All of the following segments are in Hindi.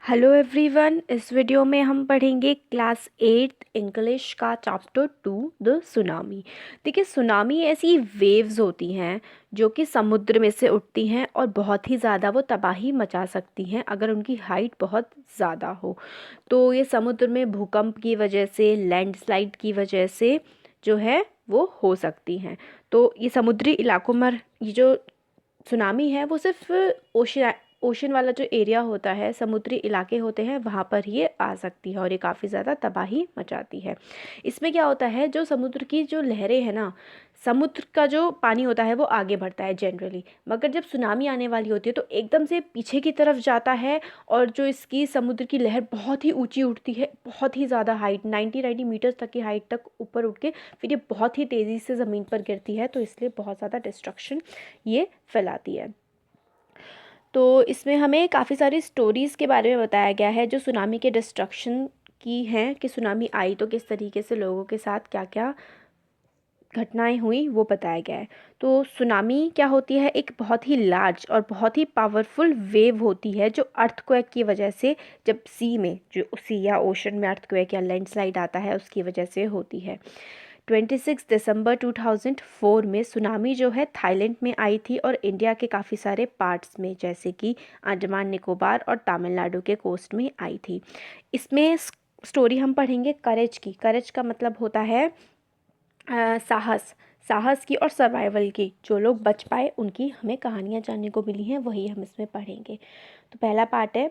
हेलो एवरीवन, इस वीडियो में हम पढ़ेंगे क्लास 8 इंग्लिश का चैप्टर 2 द सुनामी। देखिए, सुनामी ऐसी वेव्स होती हैं जो कि समुद्र में से उठती हैं और बहुत ही ज़्यादा वो तबाही मचा सकती हैं अगर उनकी हाइट बहुत ज़्यादा हो। तो ये समुद्र में भूकंप की वजह से, लैंडस्लाइड की वजह से जो है वो हो सकती हैं। तो ये समुद्री इलाकों में ये जो सुनामी है वो सिर्फ ओशन वाला जो एरिया होता है, समुद्री इलाके होते हैं, वहाँ पर ये आ सकती है और ये काफ़ी ज़्यादा तबाही मचाती है। इसमें क्या होता है, जो समुद्र की जो लहरें हैं ना, समुद्र का जो पानी होता है वो आगे बढ़ता है जनरली, मगर जब सुनामी आने वाली होती है तो एकदम से पीछे की तरफ जाता है और जो इसकी समुद्र की लहर बहुत ही ऊंची उठती है, बहुत ही ज़्यादा हाइट 90 मीटर्स तक की हाइट तक ऊपर उठ के फिर ये बहुत ही तेज़ी से ज़मीन पर गिरती है, तो इसलिए बहुत ज़्यादा डिस्ट्रक्शन ये फैलाती है। तो इसमें हमें काफ़ी सारी स्टोरीज़ के बारे में बताया गया है जो सुनामी के डिस्ट्रक्शन की हैं, कि सुनामी आई तो किस तरीके से लोगों के साथ क्या क्या घटनाएं हुई वो बताया गया है। तो सुनामी क्या होती है, एक बहुत ही लार्ज और बहुत ही पावरफुल वेव होती है जो अर्थक्वेक की वजह से, जब सी में, जो सी या ओशन में अर्थक्वेक या लैंडस्लाइड आता है उसकी वजह से होती है। 26 दिसंबर 2004 में सुनामी जो है थाईलैंड में आई थी और इंडिया के काफ़ी सारे पार्ट्स में, जैसे कि अंडमान निकोबार और तमिलनाडु के कोस्ट में आई थी। इसमें स्टोरी हम पढ़ेंगे करेज की। करेज का मतलब होता है साहस, साहस की और सर्वाइवल की। जो लोग बच पाए उनकी हमें कहानियाँ जानने को मिली हैं, वही हम इसमें पढ़ेंगे। तो पहला पार्ट है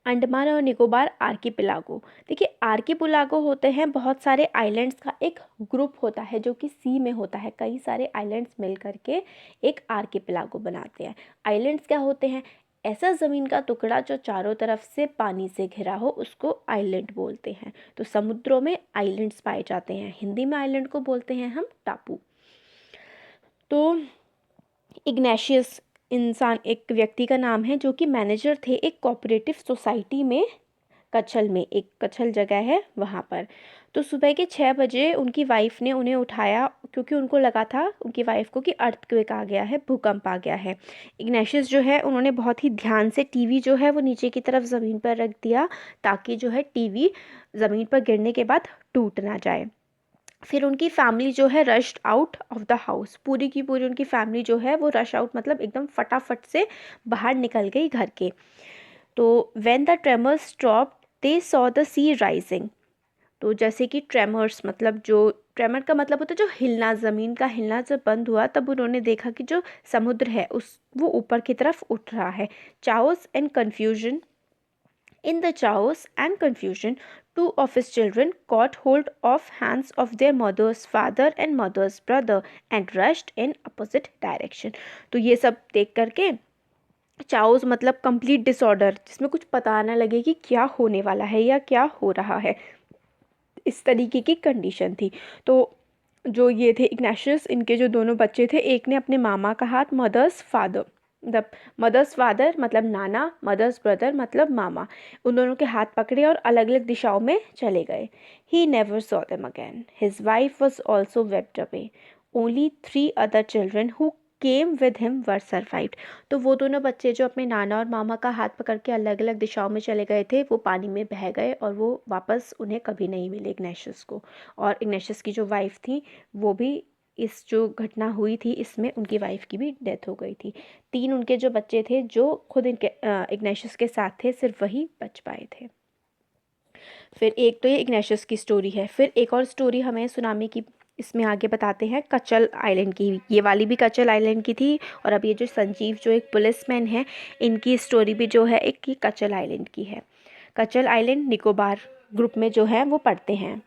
अंडमान और निकोबार आर्किपेलागो। देखिए, आर्किपेलागो होते हैं बहुत सारे आइलैंड्स का एक ग्रुप होता है जो कि सी में होता है। कई सारे आइलैंड्स मिल करके एक आर्किपेलागो बनाते हैं। आइलैंड्स क्या होते हैं, ऐसा ज़मीन का टुकड़ा जो चारों तरफ से पानी से घिरा हो, उसको आइलैंड बोलते हैं। तो समुद्रों में आइलैंड्स पाए जाते हैं, हिंदी में आइलैंड को बोलते हैं हम टापू। तो इग्नेशियस इंसान एक व्यक्ति का नाम है जो कि मैनेजर थे एक कोऑपरेटिव सोसाइटी में, कच्छल में, एक कच्छल जगह है वहाँ पर। तो सुबह के 6 बजे उनकी वाइफ ने उन्हें उठाया, क्योंकि उनको लगा था, उनकी वाइफ को, कि अर्थक्वेक आ गया है, भूकंप आ गया है। इग्नेशियस जो है उन्होंने बहुत ही ध्यान से टीवी जो है वो नीचे की तरफ ज़मीन पर रख दिया, ताकि जो है टीवी ज़मीन पर गिरने के बाद टूट ना जाए। फिर उनकी फैमिली जो है rushed out of the house, पूरी की पूरी उनकी फैमिली जो है वो रश आउट मतलब एकदम फटाफट से बाहर निकल गई घर के। तो when the tremors stopped they saw the sea rising. तो जैसे कि ट्रेमर्स मतलब, जो ट्रेमर का मतलब होता है जो हिलना, ज़मीन का हिलना जब बंद हुआ तब उन्होंने देखा कि जो समुद्र है उस वो ऊपर की तरफ उठ रहा है। Chaos and confusion, in the chaos and confusion, two of his children caught hold of hands of their mother's father and mother's brother and rushed in opposite direction। तो ये सब देख करके, चाओस मतलब कंप्लीट डिसऑर्डर, जिसमें कुछ पता ना लगे कि क्या होने वाला है या क्या हो रहा है, इस तरीके की कंडीशन थी। तो जो ये थे इग्नेशियस, इनके जो दोनों बच्चे थे, एक ने अपने मामा का हाथ, mother's father, the mother's father मतलब नाना, मदर्स ब्रदर मतलब मामा, उन दोनों के हाथ पकड़े और अलग अलग दिशाओं में चले गए। He never saw them again, his wife was also vaped away, only 3 other children who came with him were survived. तो वो दोनों बच्चे जो अपने नाना और मामा का हाथ पकड़ के अलग अलग दिशाओं में चले गए थे, वो पानी में बह गए और वो वापस उन्हें कभी नहीं मिले, इग्नेशियस को। और इग्नेशियस की जो वाइफ थी वो भी, इस जो घटना हुई थी इसमें उनकी वाइफ की भी डेथ हो गई थी। 3 उनके जो बच्चे थे जो खुद इनके इग्नेशियस के साथ थे, सिर्फ वही बच पाए थे। फिर एक तो ये इग्नेशियस की स्टोरी है, फिर एक और स्टोरी हमें सुनामी की इसमें आगे बताते हैं, कचल आइलैंड की। ये वाली भी कचल आइलैंड की थी, और अब ये जो संजीव जो एक पुलिसमैन है, इनकी स्टोरी भी जो है एक की कचल आइलैंड की है। कचल आइलैंड निकोबार ग्रुप में जो है वो पढ़ते हैं।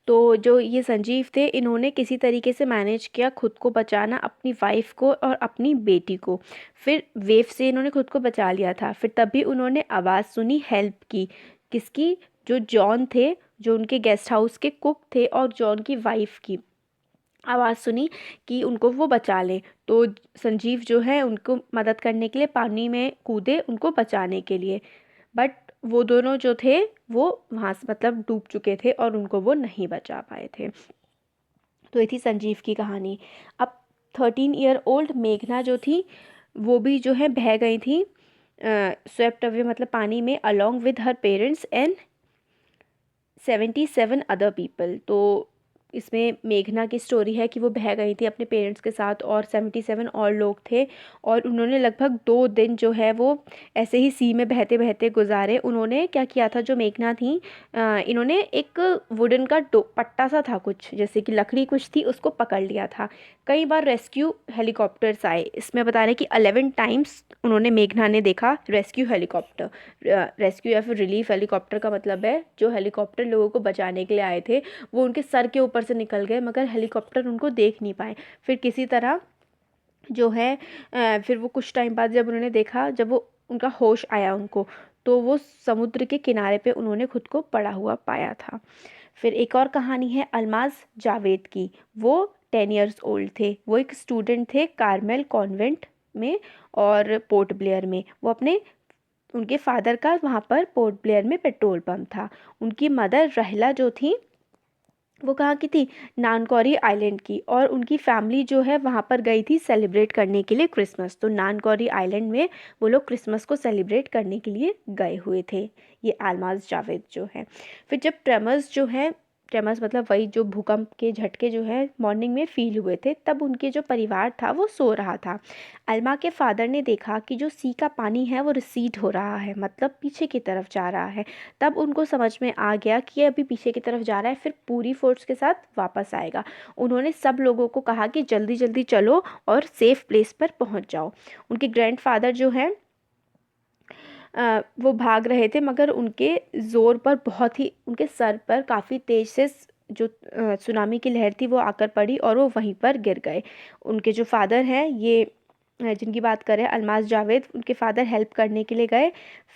तो जो ये संजीव थे, इन्होंने किसी तरीके से मैनेज किया खुद को बचाना, अपनी वाइफ को और अपनी बेटी को। फिर वेव से इन्होंने खुद को बचा लिया था, फिर तभी उन्होंने आवाज़ सुनी हेल्प की। किसकी? जो जॉन थे, जो उनके गेस्ट हाउस के कुक थे, और जॉन की वाइफ की आवाज़ सुनी कि उनको वो बचा लें। तो संजीव जो है उनको मदद करने के लिए पानी में कूदे, उनको बचाने के लिए। बट वो दोनों जो थे वो वहाँ से मतलब डूब चुके थे और उनको वो नहीं बचा पाए थे। तो ये थी संजीव की कहानी। अब 13 ईयर ओल्ड मेघना जो थी वो भी जो है बह गई थी, स्वेप्ट अवे मतलब पानी में along with her parents and 77 other people. तो इसमें मेघना की स्टोरी है कि वो बह गई थी अपने पेरेंट्स के साथ और 77 और लोग थे, और उन्होंने लगभग 2 दिन जो है वो ऐसे ही सी में बहते बहते गुजारे। उन्होंने क्या किया था, जो मेघना थी, इन्होंने एक वुडन का पट्टा सा था, कुछ जैसे कि लकड़ी कुछ थी, उसको पकड़ लिया था। कई बार रेस्क्यू हेलीकॉप्टर्स आए, इसमें बता रहे हैं कि 11 टाइम्स उन्होंने, मेघना ने देखा रेस्क्यू हेलीकॉप्टर। रेस्क्यू या फिर रिलीफ हेलीकॉप्टर का मतलब है जो हेलीकॉप्टर लोगों को बचाने के लिए आए थे वो उनके सर के ऊपर से निकल गए, मगर हेलीकॉप्टर उनको देख नहीं पाए। फिर किसी तरह जो है फिर वो कुछ टाइम बाद जब उन्होंने देखा, जब वो उनका होश आया उनको, तो वो समुद्र के किनारे पे उन्होंने खुद को पड़ा हुआ पाया था। फिर एक और कहानी है अलमाज जावेद की। वो 10 ईयर्स ओल्ड थे, वो एक स्टूडेंट थे कार्मेल कॉन्वेंट में और पोर्ट ब्लेयर में। वो अपने उनके फादर का वहाँ पर पोर्ट ब्लेयर में पेट्रोल पंप था। उनकी मदर रहला जो थी वो कहाँ की थी, नानकौरी आइलैंड की, और उनकी फैमिली जो है वहाँ पर गई थी सेलिब्रेट करने के लिए क्रिसमस। तो नानकौरी आइलैंड में वो लोग क्रिसमस को सेलिब्रेट करने के लिए गए हुए थे, ये अलमाज जावेद जो है। फिर जब ट्रेमर्स जो है, ट्रेमर्स मतलब वही जो भूकंप के झटके जो है मॉर्निंग में फील हुए थे, तब उनके जो परिवार था वो सो रहा था। अलमा के फादर ने देखा कि जो सी का पानी है वो रिसीड हो रहा है, मतलब पीछे की तरफ जा रहा है। तब उनको समझ में आ गया कि ये अभी पीछे की तरफ जा रहा है, फिर पूरी फोर्स के साथ वापस आएगा। उन्होंने सब लोगों को कहा कि जल्दी जल्दी चलो और सेफ प्लेस पर पहुंच जाओ। उनके ग्रैंडफादर जो है वो भाग रहे थे, मगर उनके ज़ोर पर बहुत ही, उनके सर पर काफ़ी तेज़ से जो सुनामी की लहर थी वो आकर पड़ी और वो वहीं पर गिर गए। उनके जो फादर हैं, ये जिनकी बात करें अलमाज जावेद, उनके फादर हेल्प करने के लिए गए।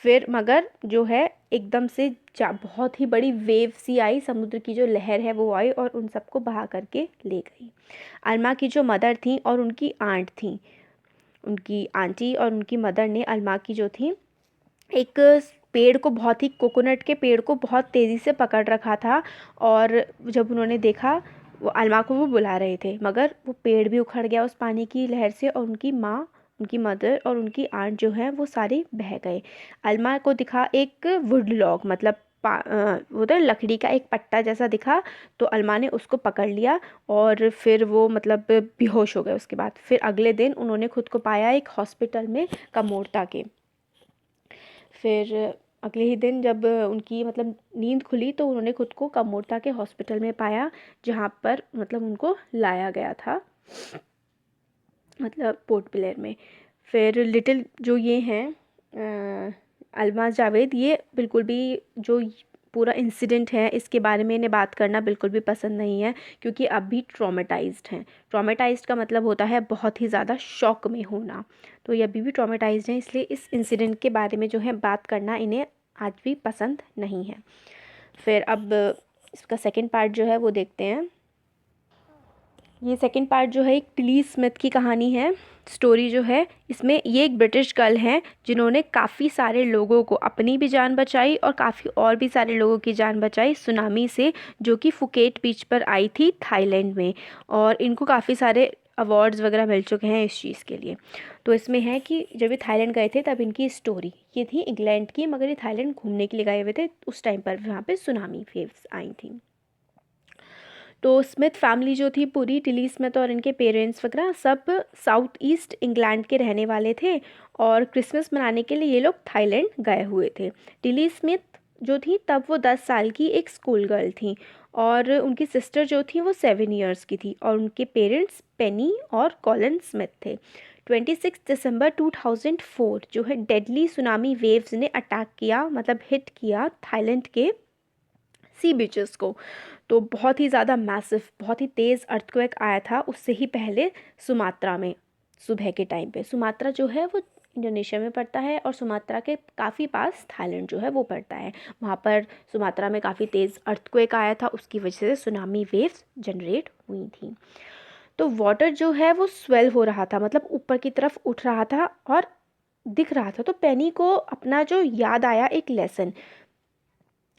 फिर मगर जो है एकदम से बहुत ही बड़ी वेव सी आई, समुद्र की जो लहर है वो आई और उन सबको बहा करके ले गई। अलमा की जो मदर थी और उनकी आंट थी, उनकी आंटी और उनकी मदर ने अलमा की जो थी एक पेड़ को, बहुत ही, कोकोनट के पेड़ को बहुत तेज़ी से पकड़ रखा था। और जब उन्होंने देखा, वो अलमा को वो बुला रहे थे, मगर वो पेड़ भी उखड़ गया उस पानी की लहर से, और उनकी माँ, उनकी मदर और उनकी आंट जो है वो सारे बह गए। अलमा को दिखा एक वुड लॉग, मतलब वो तो लकड़ी का एक पट्टा जैसा दिखा, तो अलमा ने उसको पकड़ लिया और फिर वो मतलब बेहोश हो गए। उसके बाद फिर अगले दिन उन्होंने खुद को पाया एक हॉस्पिटल में, कमोरता के। फिर अगले ही दिन जब उनकी मतलब नींद खुली तो उन्होंने खुद को कमोरता के हॉस्पिटल में पाया, जहाँ पर मतलब उनको लाया गया था, मतलब पोर्ट ब्लेयर में। फिर लिटिल जो ये हैं अलमाज जावेद, ये बिल्कुल भी जो पूरा इंसिडेंट है इसके बारे में इन्हें बात करना बिल्कुल भी पसंद नहीं है, क्योंकि अब भी ट्रॉमेटाइज्ड हैं। ट्रॉमेटाइज्ड का मतलब होता है बहुत ही ज़्यादा शॉक में होना, तो ये अभी भी ट्रॉमेटाइज्ड हैं, इसलिए इस इंसिडेंट के बारे में जो है बात करना इन्हें आज भी पसंद नहीं है। फिर अब इसका सेकंड पार्ट जो है वो देखते हैं। ये सेकंड पार्ट जो है एक टिली स्मिथ की कहानी है, स्टोरी जो है इसमें, ये एक ब्रिटिश गर्ल हैं जिन्होंने काफ़ी सारे लोगों को, अपनी भी जान बचाई और काफ़ी और भी सारे लोगों की जान बचाई सुनामी से, जो कि फुकेट बीच पर आई थी थाईलैंड में। और इनको काफ़ी सारे अवार्ड्स वगैरह मिल चुके हैं इस चीज़ के लिए। तो इसमें है कि जब ये थाईलैंड गए थे तब इनकी स्टोरी ये थी, इंग्लैंड की, मगर ये थाईलैंड घूमने के लिए गए हुए थे, उस टाइम पर वहाँ पर सुनामी वेव्स आई थी। तो स्मिथ फैमिली जो थी पूरी, टिली स्मिथ और इनके पेरेंट्स वगैरह सब साउथ ईस्ट इंग्लैंड के रहने वाले थे, और क्रिसमस मनाने के लिए ये लोग थाईलैंड गए हुए थे। टिली स्मिथ जो थी तब वो 10 साल की एक स्कूल गर्ल थी, और उनकी सिस्टर जो थी वो 7 ईयर्स की थी, और उनके पेरेंट्स पेनी और कॉलिन स्मिथ थे। 26 दिसंबर 2004 जो है डेडली सुनामी वेव्स ने अटैक किया, मतलब हिट किया थाईलैंड के सी बीचेस को। तो बहुत ही ज़्यादा मैसिव, बहुत ही तेज़ अर्थक्वेक आया था। उससे ही पहले सुमात्रा में सुबह के टाइम पे, सुमात्रा जो है वो इंडोनेशिया में पड़ता है, और सुमात्रा के काफ़ी पास थाईलैंड जो है वो पड़ता है। वहाँ पर सुमात्रा में काफ़ी तेज़ अर्थक्वेक आया था, उसकी वजह से सुनामी वेव्स जनरेट हुई थी। तो वाटर जो है वो स्वेल हो रहा था, मतलब ऊपर की तरफ उठ रहा था और दिख रहा था। तो पेनी को अपना जो याद आया एक लेसन,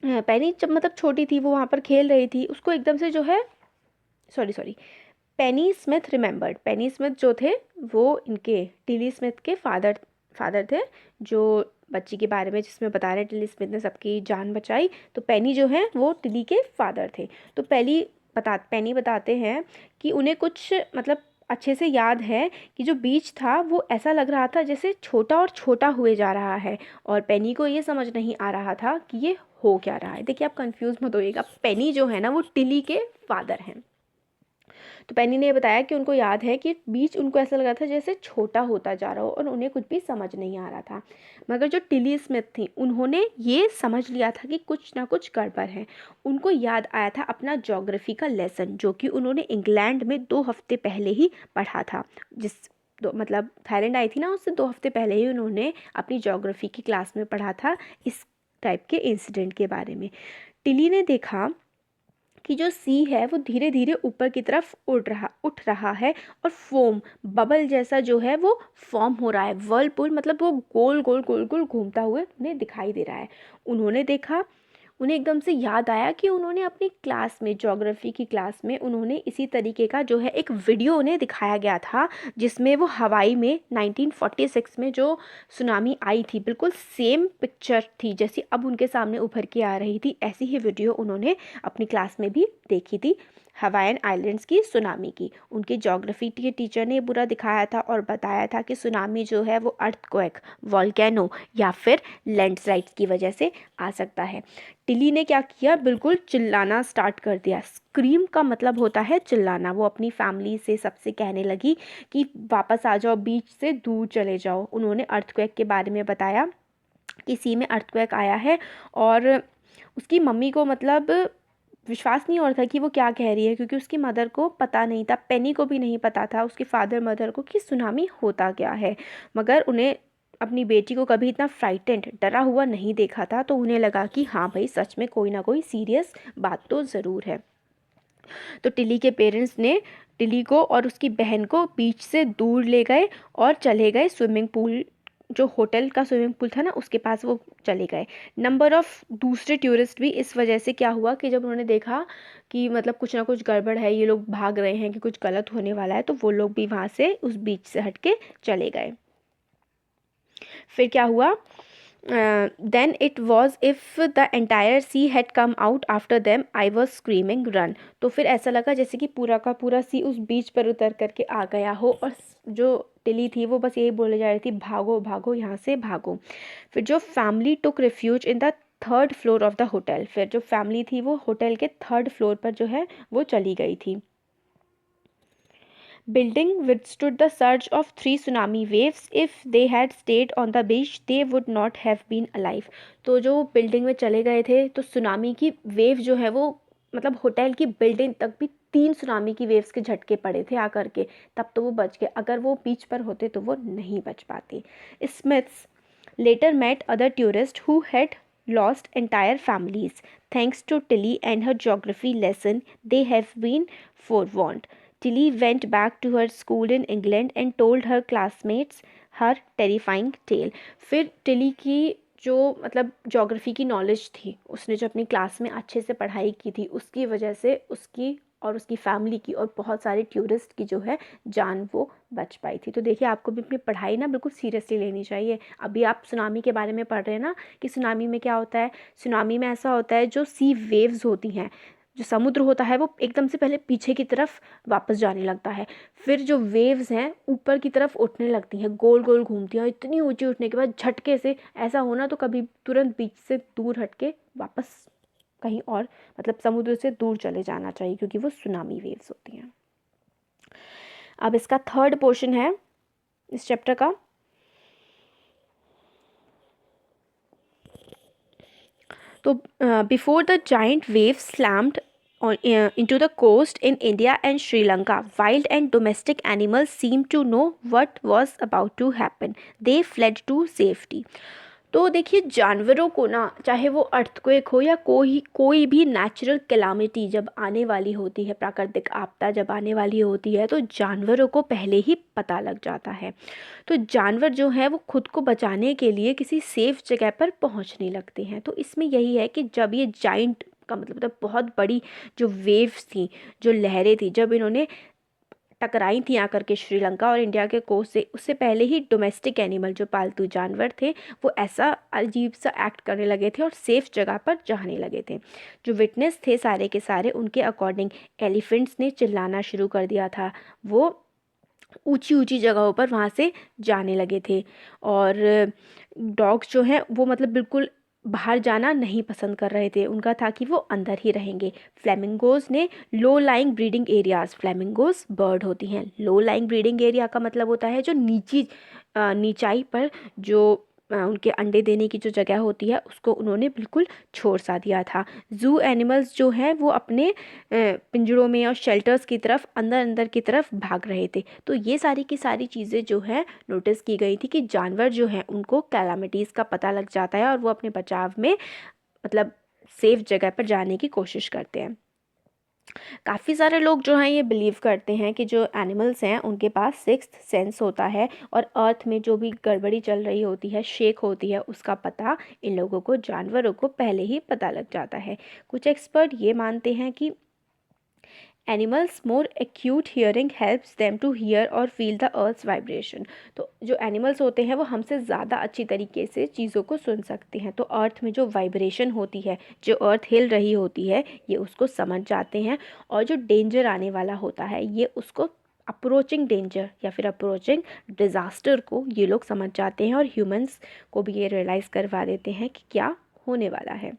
पेनी जब मतलब छोटी थी, वो वहाँ पर खेल रही थी, उसको एकदम से जो है, सॉरी, पेनी स्मिथ रिमेंबर्ड, पेनी स्मिथ जो थे वो इनके टिली स्मिथ के फादर फादर थे जो बच्ची के बारे में जिसमें बता रहे टिली स्मिथ ने सबकी जान बचाई, तो पेनी जो है वो टिली के फादर थे। तो पेनी बताते हैं कि उन्हें कुछ मतलब अच्छे से याद है कि जो बीच था वो ऐसा लग रहा था जैसे छोटा और छोटा हुए जा रहा है, और पेनी को ये समझ नहीं आ रहा था कि ये हो क्या रहा है। देखिए आप कंफ्यूज मत होइएगा, पेनी जो है ना वो टिली के फादर हैं। तो पेनी ने बताया कि उनको याद है कि बीच उनको ऐसा लगा था जैसे छोटा होता जा रहा हो और उन्हें कुछ भी समझ नहीं आ रहा था। मगर जो टिली स्मिथ थी उन्होंने ये समझ लिया था कि कुछ ना कुछ गड़बड़ है। उनको याद आया था अपना ज्योग्राफी का लेसन जो कि उन्होंने इंग्लैंड में 2 हफ्ते पहले ही पढ़ा था। मतलब थाईलैंड आई थी ना, उससे 2 हफ्ते पहले ही उन्होंने अपनी ज्योग्राफी की क्लास में पढ़ा था इस टाइप के इंसिडेंट के बारे में। टिली ने देखा कि जो सी है वो धीरे धीरे ऊपर की तरफ उठ रहा है और फोम बबल जैसा जो है वो फॉर्म हो रहा है। वर्लपूल मतलब वो गोल गोल गोल गोल घूमता हुए उन्हें दिखाई दे रहा है। उन्होंने देखा, उन्हें एकदम से याद आया कि उन्होंने अपनी क्लास में ज्योग्राफी की क्लास में उन्होंने इसी तरीके का जो है एक वीडियो उन्हें दिखाया गया था जिसमें वो हवाई में 1946 में जो सुनामी आई थी, बिल्कुल सेम पिक्चर थी जैसी अब उनके सामने उभर के आ रही थी। ऐसी ही वीडियो उन्होंने अपनी क्लास में भी देखी थी हवाईन आइलैंड्स की सुनामी की। उनके ज्योग्राफी के टीचर ने बुरा दिखाया था और बताया था कि सुनामी जो है वो अर्थक्वेक, वॉल्केनो या फिर लैंडस्लाइड्स की वजह से आ सकता है। टिली ने क्या किया, बिल्कुल चिल्लाना स्टार्ट कर दिया। स्क्रीम का मतलब होता है चिल्लाना। वो अपनी फैमिली से सबसे कहने लगी कि वापस आ जाओ, बीच से दूर चले जाओ। उन्होंने अर्थक्वेक के बारे में बताया कि सी में अर्थक्वेक आया है और उसकी मम्मी को मतलब विश्वास नहीं हो रहा था कि वो क्या कह रही है, क्योंकि उसकी मदर को पता नहीं था, पेनी को भी नहीं पता था, उसके फादर मदर को कि सुनामी होता क्या है। मगर उन्हें अपनी बेटी को कभी इतना फ्राइटेंड डरा हुआ नहीं देखा था, तो उन्हें लगा कि हाँ भाई सच में कोई ना कोई सीरियस बात तो ज़रूर है। तो टिली के पेरेंट्स ने टिली को और उसकी बहन को बीच से दूर ले गए और चले गए स्विमिंग पूल, जो होटल का स्विमिंग पूल था ना उसके पास वो चले गए। नंबर ऑफ़ दूसरे टूरिस्ट भी इस वजह से क्या हुआ कि जब उन्होंने देखा कि मतलब कुछ ना कुछ गड़बड़ है, ये लोग भाग रहे हैं कि कुछ गलत होने वाला है, तो वो लोग भी वहाँ से उस बीच से हट के चले गए। फिर क्या हुआ, then it was if the entire sea had come out after them, I was screaming run। तो फिर ऐसा लगा जैसे कि पूरा का पूरा सी उस बीच पर उतर करके आ गया हो और जो टिली थी वो बस यही बोले जा रही थी, भागो भागो यहाँ से भागो। फिर जो family took refuge in the 3rd floor of the hotel, फिर जो फैमिली थी वो होटल के 3rd फ्लोर पर जो है वो चली गई थी। Building withstood the surge of 3 tsunami waves. If they had stayed on the beach, they would not have been alive। तो जो बिल्डिंग में चले गए थे तो सुनामी की वेव जो है वो मतलब होटल की बिल्डिंग तक भी 3 सुनामी की वेव्स के झटके पड़े थे आकर के, तब तो वो बच गए। अगर वो बीच पर होते तो वो नहीं बच पाते। Smiths later met other tourists who had lost entire families. Thanks to Tilly and her geography lesson, they have been forewarned. Tilly went back to her school in England and told her classmates her terrifying tale। फिर टिली की जो मतलब ज्योग्राफी की नॉलेज थी, उसने जो अपनी क्लास में अच्छे से पढ़ाई की थी, उसकी वजह से उसकी और उसकी फैमिली की और बहुत सारे टूरिस्ट की जो है जान वो बच पाई थी। तो देखिए आपको भी अपनी पढ़ाई ना बिल्कुल सीरियसली लेनी चाहिए। अभी आप सुनामी के बारे में पढ़ रहे हैं ना कि सुनामी में क्या होता है। सुनामी में ऐसा होता है जो सी वेव्स होती हैं, जो समुद्र होता है वो एकदम से पहले पीछे की तरफ वापस जाने लगता है, फिर जो वेव्स हैं ऊपर की तरफ उठने लगती हैं, गोल गोल घूमती हैं, इतनी ऊंची उठने के बाद झटके से ऐसा होना तो कभी तुरंत बीच से दूर हटके वापस कहीं और मतलब समुद्र से दूर चले जाना चाहिए, क्योंकि वो सुनामी वेव्स होती हैं। अब इसका 3rd पोर्शन है इस चैप्टर का। तो before the giant waves slammed into the coast in India and Sri Lanka, wild and domestic animals seemed to know what was about to happen. They fled to safety। तो देखिए जानवरों को ना, चाहे वो अर्थक्वेक हो या कोई भी नेचुरल कैलामिटी जब आने वाली होती है, प्राकृतिक आपदा जब आने वाली होती है, तो जानवरों को पहले ही पता लग जाता है। तो जानवर जो है वो खुद को बचाने के लिए किसी सेफ जगह पर पहुंचने लगते हैं। तो इसमें यही है कि जब ये जाइंट का मतलब बहुत बड़ी जो वेव्स थी, जो लहरें थी, जब इन्होंने टकराई थी आकर के श्रीलंका और इंडिया के कोस्ट से, उससे पहले ही डोमेस्टिक एनिमल जो पालतू जानवर थे वो ऐसा अजीब सा एक्ट करने लगे थे और सेफ जगह पर जाने लगे थे। जो विटनेस थे सारे के सारे, उनके अकॉर्डिंग एलिफेंट्स ने चिल्लाना शुरू कर दिया था, वो ऊंची ऊंची जगहों पर वहाँ से जाने लगे थे। और डॉग्स जो हैं वो मतलब बिल्कुल बाहर जाना नहीं पसंद कर रहे थे, उनका था कि वो अंदर ही रहेंगे। फ्लेमिंगोज ने low lying breeding areas, flamingos bird होती हैं, लो लाइंग ब्रीडिंग एरिया का मतलब होता है जो नीचाई पर जो उनके अंडे देने की जो जगह होती है उसको उन्होंने बिल्कुल छोड़ सा दिया था। जू एनिमल्स जो हैं वो अपने पिंजरों में और शेल्टर्स की तरफ अंदर अंदर की तरफ भाग रहे थे। तो ये सारी की सारी चीज़ें जो हैं नोटिस की गई थी कि जानवर जो हैं उनको कैलामिटीज़ का पता लग जाता है और वो अपने बचाव में मतलब सेफ जगह पर जाने की कोशिश करते हैं। काफ़ी सारे लोग जो हैं ये बिलीव करते हैं कि जो एनिमल्स हैं उनके पास सिक्स्थ सेंस होता है और अर्थ में जो भी गड़बड़ी चल रही होती है, शेक होती है, उसका पता इन लोगों को, जानवरों को पहले ही पता लग जाता है। कुछ एक्सपर्ट ये मानते हैं कि animals more acute hearing helps them to hear और फील द अर्थ्स वाइब्रेशन। तो जो एनिमल्स होते हैं वो हमसे ज़्यादा अच्छी तरीके से चीज़ों को सुन सकते हैं, तो अर्थ में जो वाइब्रेशन होती है, जो अर्थ हिल रही होती है, ये उसको समझ जाते हैं। और जो डेंजर आने वाला होता है ये उसको अप्रोचिंग डेंजर या फिर अप्रोचिंग डिज़ास्टर को ये लोग समझ जाते हैं और ह्यूमंस को भी ये रियलाइज़ करवा देते हैं कि क्या होने वाला है।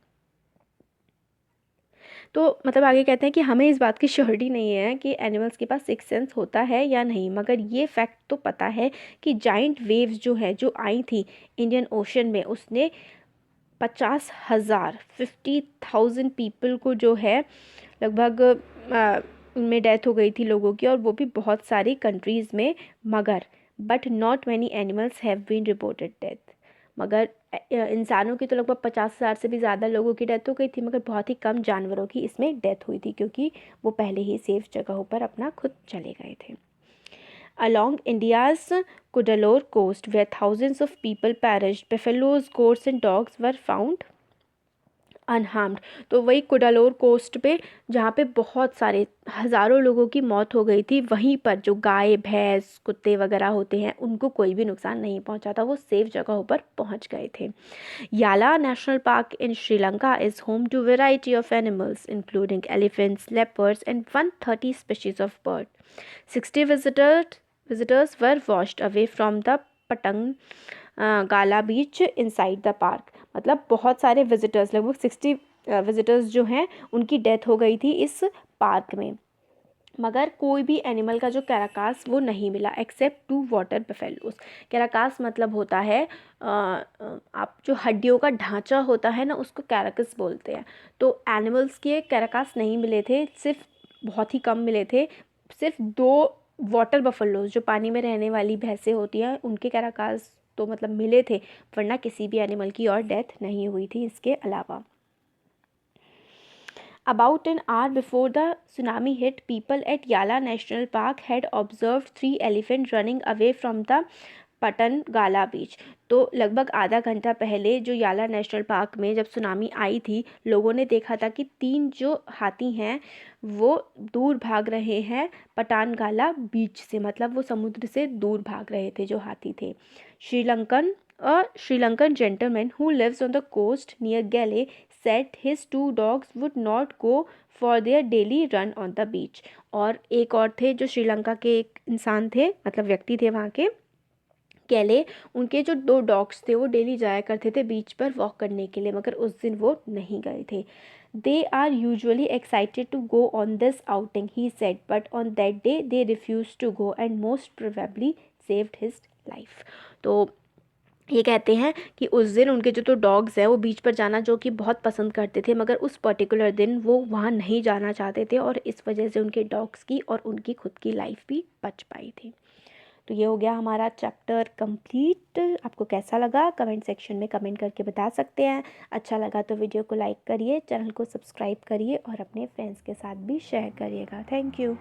तो मतलब आगे कहते हैं कि हमें इस बात की श्योरिटी नहीं है कि एनिमल्स के पास सिक्स सेंस होता है या नहीं, मगर ये फैक्ट तो पता है कि जाइंट वेव्स जो है जो आई थी इंडियन ओशन में, उसने 50,000 पीपल को जो है लगभग उनमें डेथ हो गई थी लोगों की, और वो भी बहुत सारी कंट्रीज़ में। मगर but not many animals have been reported death. मगर इंसानों की तो लगभग 50,000 से भी ज़्यादा लोगों की डेथ हो गई थी, मगर बहुत ही कम जानवरों की इसमें डेथ हुई थी क्योंकि वो पहले ही सेफ जगहों पर अपना खुद चले गए थे। Along India's Cuddalore coast, where thousands of people perished, buffaloes, goats and dogs were found unharmed. तो वही कुडालोर कोस्ट पे जहाँ पे बहुत सारे हज़ारों लोगों की मौत हो गई थी, वहीं पर जो गाय भैंस कुत्ते वगैरह होते हैं उनको कोई भी नुकसान नहीं पहुँचा था, वो सेफ जगहों पर पहुँच गए थे। Yala national park in Sri Lanka is home to variety of animals including elephants, leopards and 130 species of bird. 60 visitors were washed away from the Patanangala beach inside the park. मतलब बहुत सारे विजिटर्स, लगभग 60 विजिटर्स जो हैं उनकी डेथ हो गई थी इस पार्क में, मगर कोई भी एनिमल का जो कैराकास वो नहीं मिला एक्सेप्ट 2 वाटर बफेलोस। कैराकास मतलब होता है आप जो हड्डियों का ढांचा होता है ना उसको कैराकस बोलते हैं। तो एनिमल्स के कैराकास नहीं मिले थे, सिर्फ बहुत ही कम मिले थे। सिर्फ 2 वाटर बफेलोस जो पानी में रहने वाली भैंसें होती हैं उनके कैराकास तो मतलब मिले थे, वरना किसी भी एनिमल की और डेथ नहीं हुई थी इसके अलावा। About an hour before the tsunami hit, people at Yala National Park had observed 3 elephants running away from the Patan गाला बीच। तो लगभग आधा घंटा पहले जो याला नेशनल पार्क में जब सुनामी आई थी, लोगों ने देखा था कि 3 जो हाथी हैं वो दूर भाग रहे हैं पटान गाला बीच से, मतलब वो समुद्र से दूर भाग रहे थे जो हाथी थे। Sri Lankan gentleman who lives on the coast near Galle set his 2 dogs would not go for their daily run on the beach. और एक और थे जो श्रीलंका के एक इंसान थे, मतलब व्यक्ति थे वहाँ के, गैले, उनके जो 2 डॉग्स थे वो डेली जाया करते थे बीच पर वॉक करने के लिए, मगर उस दिन वो नहीं गए थे। They are usually excited to go on this outing he said, but on that day they refuse to go and most probably saved his life. तो ये कहते हैं कि उस दिन उनके जो 2 डॉग्स हैं वो बीच पर जाना जो कि बहुत पसंद करते थे, मगर उस पर्टिकुलर दिन वो वहाँ नहीं जाना चाहते थे और इस वजह से उनके डॉग्स की और उनकी खुद की लाइफ भी बच पाई थी। तो ये हो गया हमारा चैप्टर कंप्लीट। आपको कैसा लगा कमेंट सेक्शन में कमेंट करके बता सकते हैं। अच्छा लगा तो वीडियो को लाइक करिए, चैनल को सब्सक्राइब करिए और अपने फ्रेंड्स के साथ भी शेयर करिएगा। Thank you.